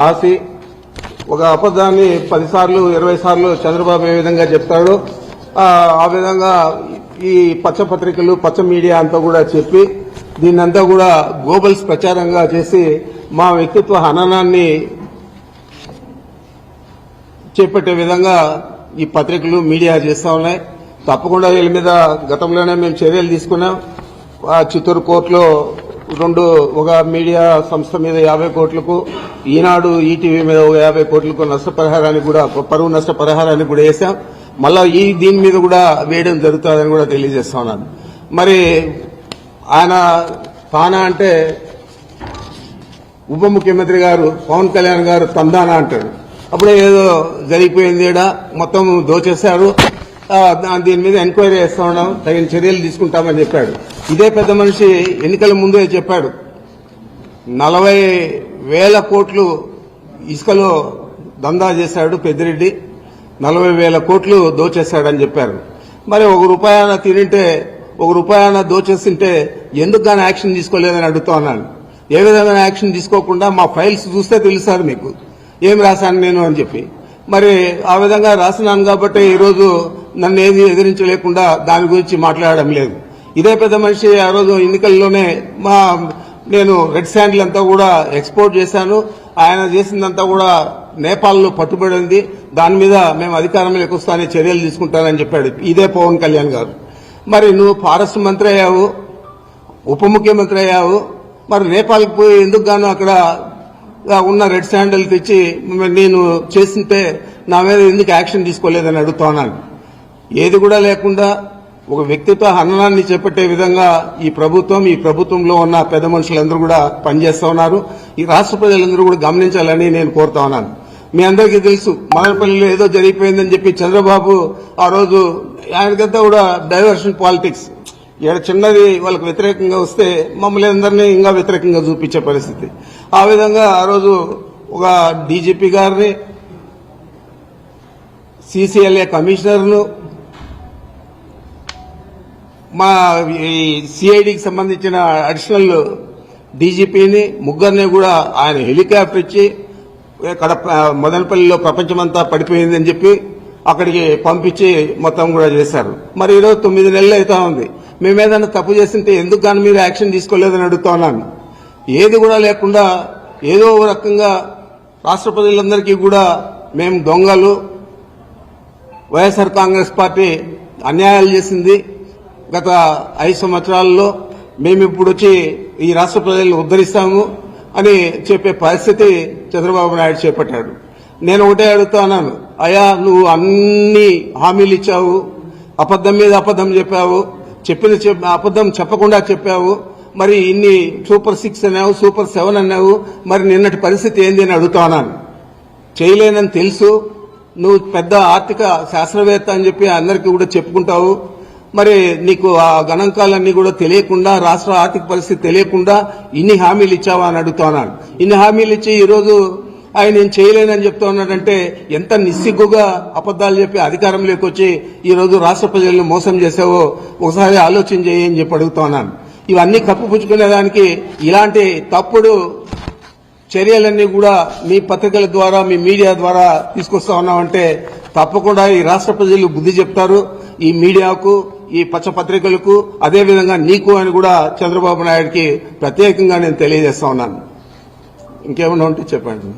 రాసి ఒక అబద్ధాన్ని 10 సార్లు 20 సార్లు చంద్రబాబు ఏ విధంగా చెప్తాడో ఆ విధంగా ఈ పచ్చ పత్రికలు పచ్చ మీడియా అంతా కూడా చెప్పి దీన్నంతా కూడా గ్లోబల్స్ ప్రచారంగా చేసి మా వ్యక్తిత్వ హననాన్ని చేపట్టే విధంగా ఈ పత్రికలు మీడియా చేస్తా ఉన్నాయి. తప్పకుండా వీళ్ళ మీద గతంలోనే మేము చర్యలు తీసుకున్నాం. చిత్తూరు కోర్టులో ఒక మీడియా సంస్థ మీద 50 కోట్లకు, ఈనాడు ఈటీవీ మీద 50 కోట్లకు నష్టపరిహారానికి కూడా, పరువు నష్టపరిహారానికి కూడా వేశాం. మళ్ళా దీని మీద కూడా వేయడం జరుగుతుందని కూడా తెలియజేస్తా ఉన్నాను. మరి ఆయన తానా అంటే ఉప ముఖ్యమంత్రి గారు పవన్ కళ్యాణ్ గారు తందానా అంటాడు. అప్పుడే ఏదో జరిగిపోయింది, మొత్తం దోచేశారు, దీని మీద ఎంక్వైరీ చేస్తా ఉన్నాం, తగిన చర్యలు తీసుకుంటామని చెప్పాడు. ఇదే పెద్ద మనిషి ఎన్నికల ముందే చెప్పాడు 40,000 కోట్లు ఇసుకలో దందా చేశాడు పెద్దిరెడ్డి, 40,000 కోట్లు దోచేశాడని చెప్పారు. మరి ₹1 తినింటే ₹1 దోచేస్తుంటే ఎందుకు గానీ యాక్షన్ తీసుకోలేదని అడుగుతా ఉన్నాను. ఏ విధమైన యాక్షన్ తీసుకోకుండా మా ఫైల్స్ చూస్తే తెలుస్తారు మీకు ఏం రాశాను నేను అని చెప్పి. మరి ఆ విధంగా రాసినాను కాబట్టి ఈరోజు నన్ను ఏది ఎదిరించలేకుండా దాని గురించి మాట్లాడడం లేదు. ఇదే పెద్ద మనిషి ఆ రోజు ఎన్నికల్లోనే నేను రెడ్ శాండిల్ అంతా కూడా ఎక్స్పోర్ట్ చేశాను, ఆయన చేసిందంతా కూడా నేపాల్లో పట్టుబడింది, దాని మీద మేము అధికారంలోకి వస్తానే చర్యలు తీసుకుంటానని చెప్పాడు ఇదే పవన్ కళ్యాణ్ గారు. మరి నువ్వు ఫారెస్ట్ మంత్రి అయ్యావు, ఉప ముఖ్యమంత్రి అయ్యావు, మరి నేపాల్కి పోయి ఎందుకు గాను అక్కడ ఉన్న రెడ్ శాండిల్ తెచ్చి నేను చేస్తుంటే నా మీద ఎందుకు యాక్షన్ తీసుకోలేదని అడుగుతా ఉన్నాను. ఏది కూడా లేకుండా ఒక వ్యక్తిత్వ హననాన్ని చేపట్టే విధంగా ఈ ప్రభుత్వంలో ఉన్న పెద్ద మనుషులందరూ కూడా పనిచేస్తా ఉన్నారు. ఈ రాష్ట్ర ప్రజలందరూ కూడా గమనించాలని నేను కోరుతా ఉన్నాను. మీ అందరికీ తెలుసు మదనపల్లిలో ఏదో జరిగిపోయిందని చెప్పి చంద్రబాబు ఆ రోజు ఆయనకంతా కూడా డైవర్షన్ పాలిటిక్స్, చిన్నది వాళ్ళకు వ్యతిరేకంగా వస్తే మమ్మల్ని అందరినీ ఇంకా వ్యతిరేకంగా చూపించే పరిస్థితి. ఆ విధంగా ఆ రోజు ఒక డీజీపీ గారిని, సీసీఎల్ఏ కమిషనర్ను, మా సిఐడికి సంబంధించిన అడిషనల్ డీజీపీని ముగ్గురిని కూడా ఆయన హెలికాప్టర్ ఇచ్చి మదనపల్లిలో ప్రపంచమంతా పడిపోయిందని చెప్పి అక్కడికి పంపించి మొత్తం కూడా చేశారు. మరి ఈరోజు 9 నెలలు అవుతా ఉంది. మేమేదన్నా తప్పు చేస్తుంటే ఎందుకు కానీ మీరు యాక్షన్ తీసుకోలేదని అడుగుతా ఉన్నాను. ఏది కూడా లేకుండా ఏదో రకంగా రాష్ట్ర ప్రజలందరికీ కూడా మేము దొంగలు, వైఎస్ఆర్ కాంగ్రెస్ పార్టీ అన్యాయాలు చేసింది గత 5 సంవత్సరాల్లో, మేము ఇప్పుడు వచ్చి ఈ రాష్ట్ర ప్రజలను ఉద్ధరిస్తాము అని చెప్పే పరిస్థితి చంద్రబాబు నాయుడు చేపట్టాడు. నేను ఒకటే అడుగుతా ఉన్నాను, అయ్యా నువ్వు అన్ని హామీలు ఇచ్చావు, అబద్దం మీద అబద్దం చెప్పావు, అబద్దం చెప్పకుండా చెప్పావు, మరి ఇన్ని సూపర్ 6 అన్నావు, సూపర్ 7 అన్నావు, మరి నిన్నటి పరిస్థితి ఏంది అని అడుగుతా ఉన్నాను. చేయలేనని తెలుసు, నువ్వు పెద్ద ఆర్థిక శాస్త్రవేత్త అని చెప్పి అందరికీ కూడా చెప్పుకుంటావు, మరి నీకు ఆ గణాంకాలన్నీ కూడా తెలియకుండా, రాష్ట్ర ఆర్థిక పరిస్థితి తెలియకుండా ఇన్ని హామీలు ఇచ్చావా అని అడుగుతా ఉన్నాను. ఇన్ని హామీలు ఇచ్చి ఈరోజు ఆయన నేను చేయలేనని చెప్తా ఉన్నాడంటే ఎంత నిస్సిగ్గుగా అబద్దాలు చెప్పి అధికారంలోకి వచ్చి ఈరోజు రాష్ట్ర ప్రజలను మోసం చేసావో ఒకసారి ఆలోచన చేయని చెప్పి అడుగుతా ఉన్నాను. ఇవన్నీ కప్పుపుచ్చుకునేదానికి ఇలాంటి తప్పుడు చర్యలన్నీ కూడా మీ పత్రికల ద్వారా, మీ మీడియా ద్వారా తీసుకొస్తా ఉన్నామంటే తప్పకుండా ఈ రాష్ట్ర ప్రజలు బుద్ధి చెప్తారు. ఈ మీడియాకు, ఈ పచ్చ పత్రికలకు, అదేవిధంగా నీకు అని కూడా చంద్రబాబు నాయుడికి ప్రత్యేకంగా నేను తెలియజేస్తా ఉన్నాను. ఇంకేమన్నా ఉంటే చెప్పండి.